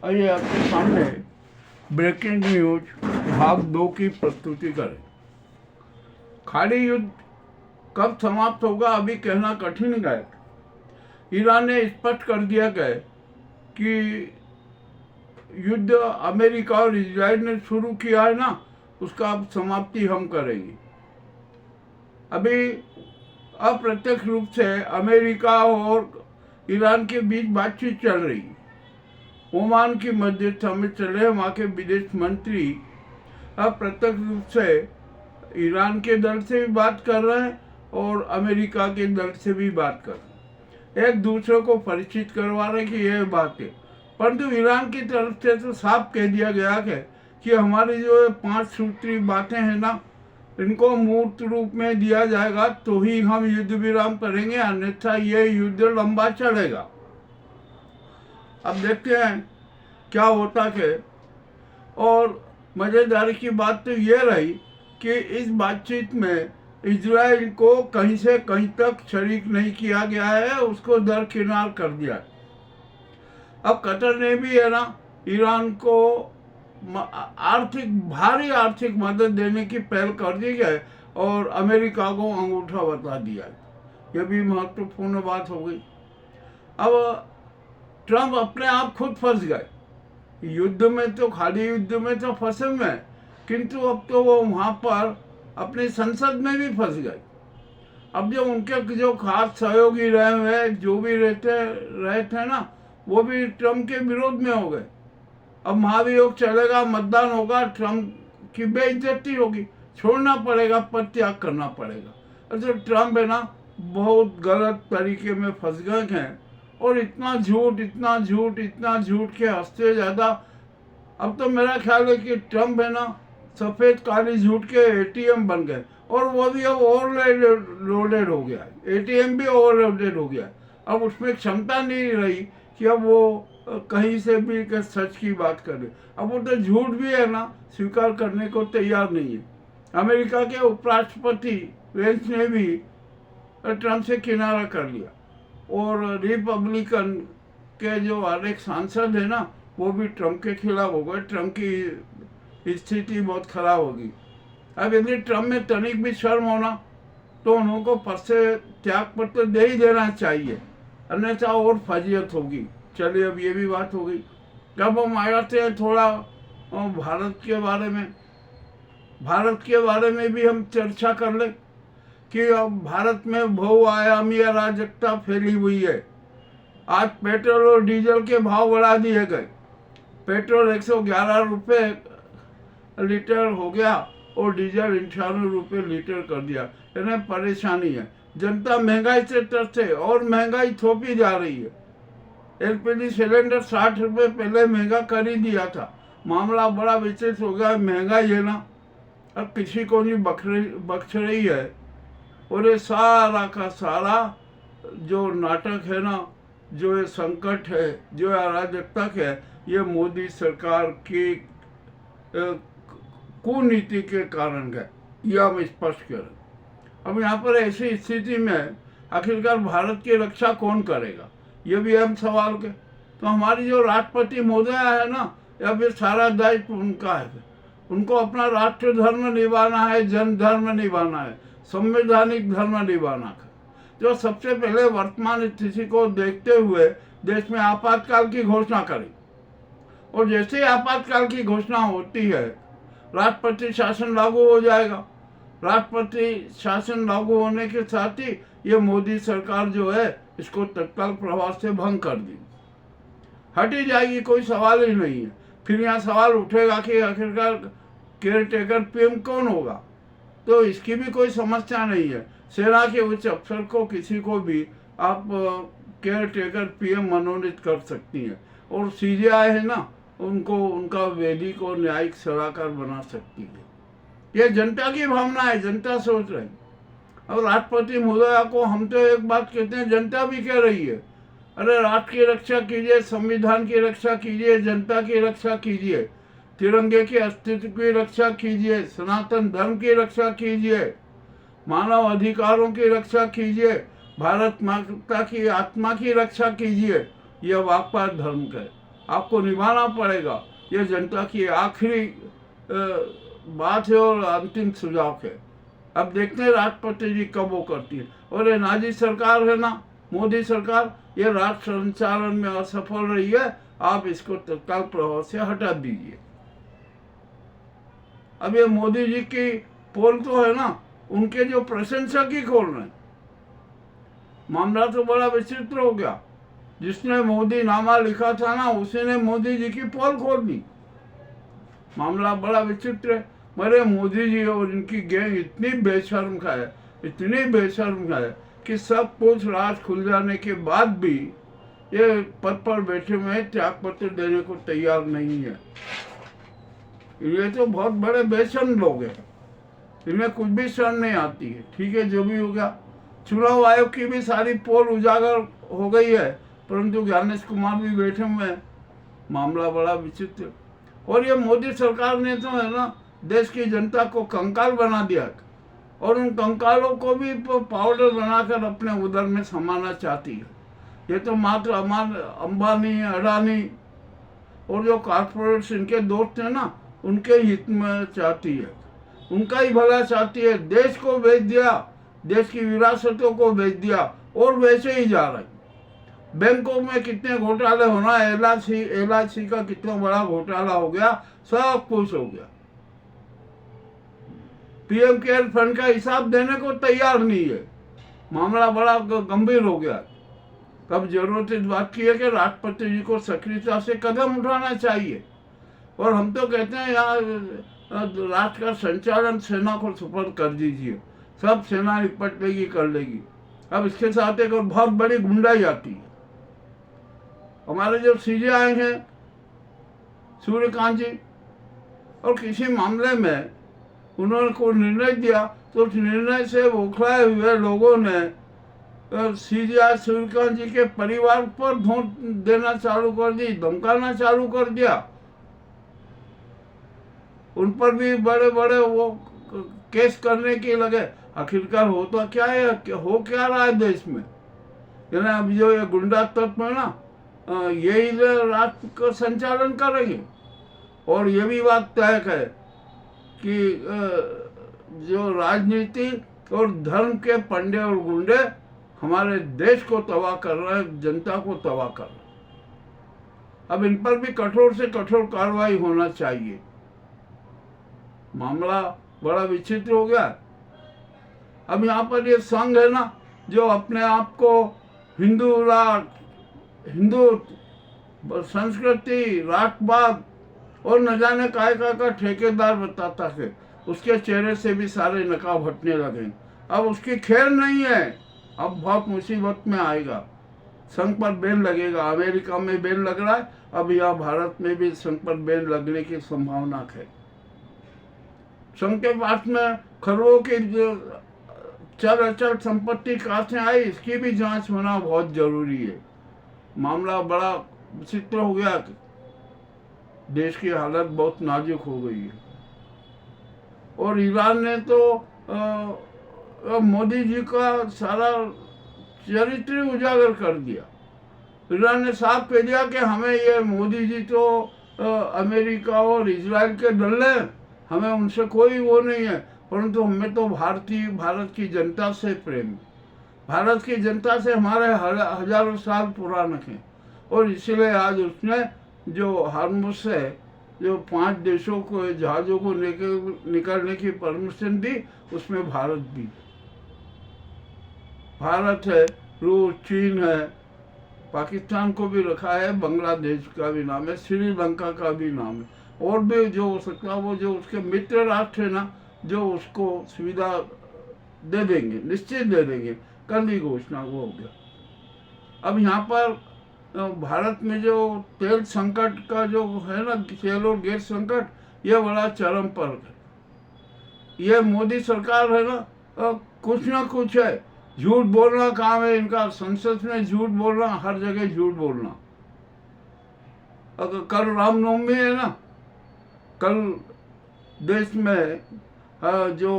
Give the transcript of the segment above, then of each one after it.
आइए आपके सामने ब्रेकिंग न्यूज भाग 2 की प्रस्तुति करें। खाड़ी युद्ध कब समाप्त होगा अभी कहना कठिन है। ईरान ने स्पष्ट कर दिया गया कि युद्ध अमेरिका और इजराइल ने शुरू किया है ना, उसका अब समाप्ति हम करेंगे। अभी अप्रत्यक्ष रूप से अमेरिका और ईरान के बीच बातचीत चल रही है। ओमान की मध्यस्थता में चले वहाँ के विदेश मंत्री अप्रत्यक्ष रूप से ईरान के दल से भी बात कर रहे हैं और अमेरिका के दल से भी बात कर रहे हैं, एक दूसरे को परिचित करवा रहे हैं कि यह बात है। परंतु ईरान की तरफ से तो साफ कह दिया गया है कि हमारी जो 5 सूत्री बातें हैं ना, इनको मूर्त रूप में दिया जाएगा तो ही हम युद्ध विराम करेंगे, अन्यथा ये युद्ध लंबा चलेगा। अब देखते हैं क्या होता है। और मज़ेदारी की बात तो ये रही कि इस बातचीत में इजराइल को कहीं से कहीं तक शरीक नहीं किया गया है, उसको दरकिनार कर दिया। अब कतर ने भी है ना ईरान को भारी आर्थिक मदद देने की पहल कर दी है और अमेरिका को अंगूठा बता दिया है। यह भी महत्वपूर्ण बात हो गई। अब ट्रम्प अपने आप खुद फंस गए युद्ध में, तो खाली युद्ध में तो फंसे हुए हैं, किंतु अब तो वो वहाँ पर अपनी संसद में भी फंस गए। अब जो उनके जो खास सहयोगी रहे हुए जो भी रहे थे ना, वो भी ट्रम्प के विरोध में हो गए। अब महाभियोग चलेगा, मतदान होगा, ट्रम्प की बेइज्जती होगी, छोड़ना पड़ेगा, पद त्याग करना पड़ेगा। तो ट्रम्प है ना बहुत गलत तरीके में फंस गए हैं और इतना झूठ के हंसते ज़्यादा। अब तो मेरा ख्याल है कि ट्रम्प है ना सफ़ेद काली झूठ के एटीएम बन गए और वो भी अब ओवरलोडेड हो गया है, एटीएम भी ओवरलोडेड हो गया है। अब उसमें क्षमता नहीं रही कि अब वो कहीं से भी सच की बात करे। अब वो तो झूठ भी है ना स्वीकार करने को तैयार नहीं है। अमेरिका के उपराष्ट्रपति वेंस ने भी ट्रम्प से किनारा कर लिया और रिपब्लिकन के जो अनेक सांसद है ना वो भी ट्रम्प के खिलाफ हो गए। ट्रम्प की स्थिति बहुत खराब होगी। अब यदि ट्रम्प में तनिक भी शर्म होना तो उनको पद से त्याग पत्र दे ही देना चाहिए, अन्यथा और फजीयत होगी। चलिए अब ये भी बात हो गई। जब हम आते हैं थोड़ा भारत के बारे में, भी हम चर्चा कर ले कि अब भारत में बहुआयामी अराजकता फैली हुई है। आज पेट्रोल और डीजल के भाव बढ़ा दिए गए। पेट्रोल 111 रुपये लीटर हो गया और डीजल 98 रुपये लीटर कर दिया। इन्हें परेशानी है, जनता महंगाई से तरसे और महंगाई थोपी जा रही है। एलपीजी सिलेंडर 60 रुपये पहले महंगा कर ही दिया था। मामला बड़ा विशेष हो गया। महंगाई है ना अब किसी को नहीं बख्श रही है और ये सारा का सारा जो नाटक है ना, जो ये संकट है, जो अराजकता है, ये मोदी सरकार की कुनीति के कारण है, यह हम स्पष्ट करें। अब यहाँ पर ऐसी स्थिति में आखिरकार भारत की रक्षा कौन करेगा, ये भी अहम सवाल के। तो हमारी जो राष्ट्रपति महोदय है ना, या फिर सारा दायित्व उनका है। उनको अपना राष्ट्र धर्म निभाना है, जन धर्म निभाना है, संवैधानिक धर्म निभाना है। जो सबसे पहले वर्तमान स्थिति को देखते हुए देश में आपातकाल की घोषणा करी और जैसे ही आपातकाल की घोषणा होती है राष्ट्रपति शासन लागू हो जाएगा। राष्ट्रपति शासन लागू होने के साथ ही ये मोदी सरकार जो है इसको तत्काल प्रभाव से भंग कर दी, हट ही जाएगी, कोई सवाल ही नहीं है। फिर यहाँ सवाल उठेगा कि आखिरकार केयर टेकर पीएम कौन होगा, तो इसकी भी कोई समस्या नहीं है। सेना के उच्च अफसर को किसी को भी आप केयर टेकर पीएम मनोनीत कर सकती हैं और सीजीआई है ना उनको उनका वैदिक और न्यायिक सलाहकार बना सकती है। ये जनता की भावना है, जनता सोच रही। अब राष्ट्रपति महोदया को हम तो एक बात कहते हैं, जनता भी कह रही है, अरे राष्ट्र की रक्षा कीजिए, संविधान की रक्षा कीजिए, जनता की रक्षा कीजिए, तिरंगे के अस्तित्व की रक्षा कीजिए, सनातन धर्म की रक्षा कीजिए, मानव अधिकारों की रक्षा कीजिए, भारत माता की आत्मा की रक्षा कीजिए। यह वाकपात धर्म का है। आपको निभाना पड़ेगा। ये जनता की आखिरी बात है और अंतिम सुझाव है। अब देखते हैं राष्ट्रपति जी कब वो करती है। और ये नाजी सरकार है ना, मोदी सरकार, ये राष्ट्र संचालन में असफल रही है। आप इसको तत्काल प्रभाव से हटा दीजिए। अब ये मोदी जी की पोल तो है ना, उनके जो प्रशंसक ही खोल रहे हैं। मामला तो बड़ा विचित्र हो गया। जिसने मोदी नामा लिखा था ना, उसी ने मोदी जी की पोल खोल दी। मामला बड़ा विचित्र है। मरे मोदी जी और इनकी गैंग इतनी बेशर्म का है, इतनी बेशर्म का है कि सब कुछ राज खुल जाने के बाद भी ये पद पर बैठे हुए त्याग पत्र देने को तैयार नहीं है। ये तो बहुत बड़े बेशर्म लोग हैं, इनमें कुछ भी शर्म नहीं आती है। ठीक है, जो भी हो गया। चुनाव आयोग की भी सारी पोल उजागर हो गई है, परंतु ज्ञानेश कुमार भी बैठे हुए हैं। मामला बड़ा विचित्र। और ये मोदी सरकार ने तो है ना, देश की जनता को कंकाल बना दिया और उन कंकालों को भी पाउडर बनाकर अपने उदर में समाना चाहती है। ये तो मात्र अंबानी, अडानी और जो कॉर्पोरेट्स इनके दोस्त हैं ना, उनके हित में चाहती है, उनका ही भला चाहती है। देश को बेच दिया, देश की विरासतों को बेच दिया और वैसे ही जा रही। बैंकों में कितने घोटाले होना, एलआईसी का कितना बड़ा घोटाला हो गया, सब कुछ हो गया। पीएम केयर फंड का हिसाब देने को तैयार नहीं है। मामला बड़ा गंभीर हो गया। तब जरूरत इस बात की है कि राष्ट्रपति जी को सक्रियता से कदम उठाना चाहिए। और हम तो कहते हैं यहाँ राष्ट्र का संचालन सेना को सुपर्द कर दीजिए, सब सेना निपट लेगी, कर लेगी। अब इसके साथ एक और बहुत बड़ी गुंडाई आती है। हमारे जो सीजेआई हैं सूर्यकांत जी, और किसी मामले में उन्होंने कोई निर्णय दिया तो उस निर्णय से बौखलाए हुए लोगों ने सीजेआई सूर्यकांत जी के परिवार पर धोख देना चालू कर दी, धमकाना चालू कर दिया। उन पर भी बड़े बड़े वो केस करने के लगे। आखिरकार हो तो क्या है, हो क्या रहा है देश में? अब जो ये गुंडा तत्व है ना, यही राष्ट्र का संचालन करेंगे। और ये भी बात तय है कि जो राजनीति और धर्म के पंडे और गुंडे हमारे देश को तबाह कर रहे हैं, जनता को तबाह कर रहे हैं। अब इन पर भी कठोर से कठोर कार्रवाई होना चाहिए। मामला बड़ा विचित्र हो गया। अब यहाँ पर ये संघ है ना, जो अपने आप को हिंदू संस्कृति, राष्ट्रवाद और न जाने काय का ठेकेदार बताता है, उसके चेहरे से भी सारे नकाब हटने लगे। अब उसकी खैर नहीं है, अब बहुत मुसीबत में आएगा। संघ पर बैन लगेगा। अमेरिका में बैन लग रहा है, अब यहाँ भारत में भी संघ पर बैन लगने की संभावना है। संघ के पास में खरबों की चल अचल संपत्ति कहाँ से आई, इसकी भी जांच होना बहुत जरूरी है। मामला बड़ा विचित्र हो गया। देश की हालत बहुत नाजुक हो गई है। और ईरान ने तो मोदी जी का सारा चरित्र उजागर कर दिया। ईरान ने साफ कह दिया कि हमें ये मोदी जी तो अमेरिका और इजराइल के डल्ले, हमें उनसे कोई वो नहीं है, परंतु हमें तो भारत की जनता से प्रेम है। भारत की जनता से हमारे हजारों साल पुराने हैं। और इसलिए आज उसने जो हार्मुज से जो 5 देशों को जहाज़ों को निकलने की परमिशन दी, उसमें भारत भी, भारत है, रूस, चीन है, पाकिस्तान को भी रखा है, बांग्लादेश का भी नाम है, श्रीलंका का भी नाम है, और भी जो हो सकता है वो जो उसके मित्र राष्ट्र है ना, जो उसको सुविधा दे देंगे, निश्चित दे देंगे। कल ही घोषणा वो हो गया। अब यहाँ पर भारत में जो तेल संकट का जो है ना, तेल और गैस संकट, ये बड़ा चरम पर है। ये मोदी सरकार है ना, कुछ ना कुछ है, झूठ बोलना काम है इनका। संसद में झूठ बोलना, हर जगह झूठ बोलना। अगर कल रामनवमी है ना, कल देश में जो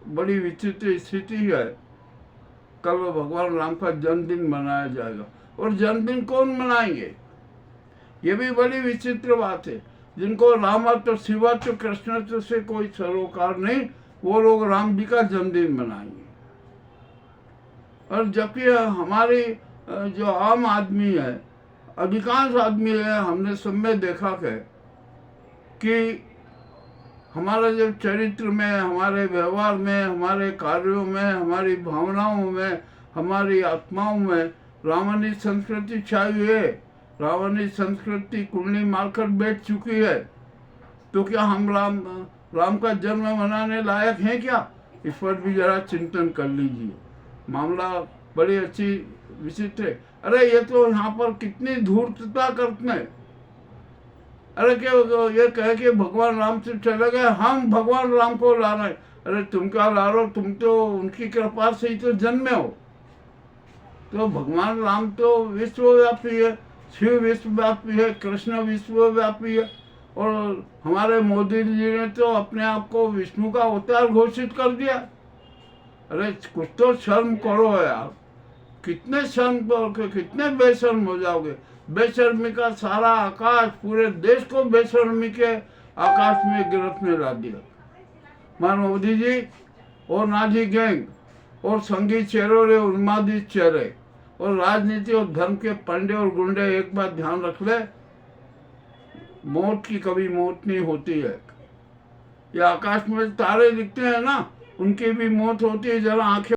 बड़ी विचित्र स्थिति है, कल भगवान राम का जन्मदिन मनाया जाएगा। और जन्मदिन कौन मनाएंगे? ये भी बड़ी विचित्र बात है। जिनको रामत्व शिवत्व कृष्णत्व से कोई सरोकार नहीं, वो लोग राम जी का जन्मदिन मनाएंगे। और जबकि हमारी जो आम आदमी है, अधिकांश आदमी है, हमने सब में देखा है कि हमारा जो चरित्र में, हमारे व्यवहार में, हमारे कार्यों में, हमारी भावनाओं में, हमारी आत्माओं में रावणी संस्कृति छाई हुई है। रावणी संस्कृति कुंडली मारकर बैठ चुकी है। तो क्या हम राम का जन्म मनाने लायक हैं क्या? इस पर भी जरा चिंतन कर लीजिए। मामला बड़ी अच्छी विचित्र है। अरे ये तो यहाँ पर कितनी धूर्तता करते हैं। अरे क्या ये कहे कि भगवान राम से चले गए, हम भगवान राम को ला रहे। अरे तुम क्या ला रहे हो? तुम तो उनकी कृपा से ही तो जन्मे हो। तो भगवान राम तो विश्वव्यापी है, शिव विश्वव्यापी है, कृष्ण विश्वव्यापी है। और हमारे मोदी जी ने तो अपने आप को विष्णु का अवतार घोषित कर दिया। अरे कुछ तो शर्म करो यार। कितने शर्म करोगे, कितने बेशर्म हो जाओगे। बेशर्मी का सारा आकाश, पूरे देश को बेशर्मी के आकाश में गिरफ्त में ला दिया। मान मोदी जी और नाजी गैंग और संगी चेहरों रे उन्मादी चेहरे और राजनीति और धर्म के पंडे और गुंडे एक बात ध्यान रख ले, मौत की कभी मौत नहीं होती है। ये आकाश में तारे दिखते हैं ना, उनकी भी मौत होती है। जरा आंखें